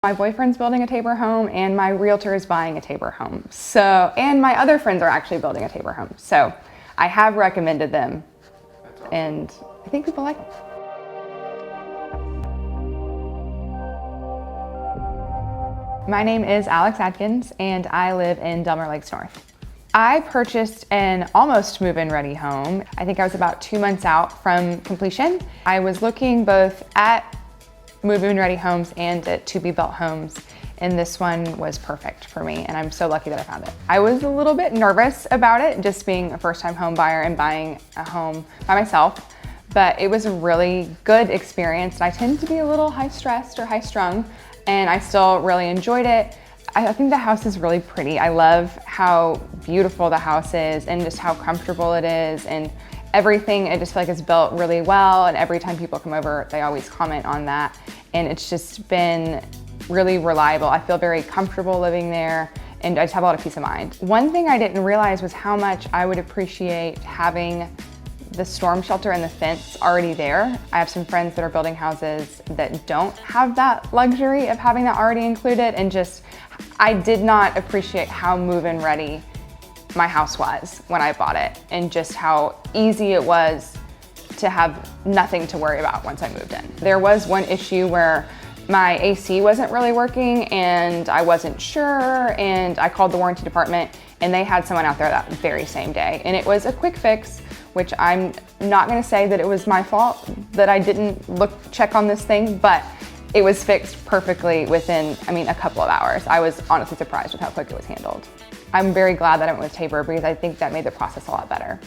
My boyfriend's building a Tabor home and my realtor is buying a Tabor home. And my other friends are actually building a Tabor home. So I have recommended them. That's awesome. And I think people like them. My name is Alex Adkins and I live in Delmar Lakes North. I purchased an almost move-in ready home. I think I was about 2 months out from completion. I was looking both at move-in ready homes and at to-be-built homes, and this one was perfect for me, and I'm so lucky that I found it. I was a little bit nervous about it, just being a first-time home buyer and buying a home by myself, but it was a really good experience. I tend to be a little high-stressed or high-strung, and I still really enjoyed it. I think the house is really pretty. I love how beautiful the house is and just how comfortable it is, and everything, I just feel like it's built really well, and every time people come over, they always comment on that. And it's just been really reliable. I feel very comfortable living there, and I just have a lot of peace of mind. One thing I didn't realize was how much I would appreciate having the storm shelter and the fence already there. I have some friends that are building houses that don't have that luxury of having that already included, and I did not appreciate how move-in ready my house was when I bought it, and just how easy it was to have nothing to worry about once I moved in. There was one issue where my AC wasn't really working and I wasn't sure, and I called the warranty department and they had someone out there that very same day. And it was a quick fix, which I'm not gonna say that it was my fault that I didn't check on this thing, but it was fixed perfectly within, a couple of hours. I was honestly surprised with how quick it was handled. I'm very glad that I went with Tabor because I think that made the process a lot better.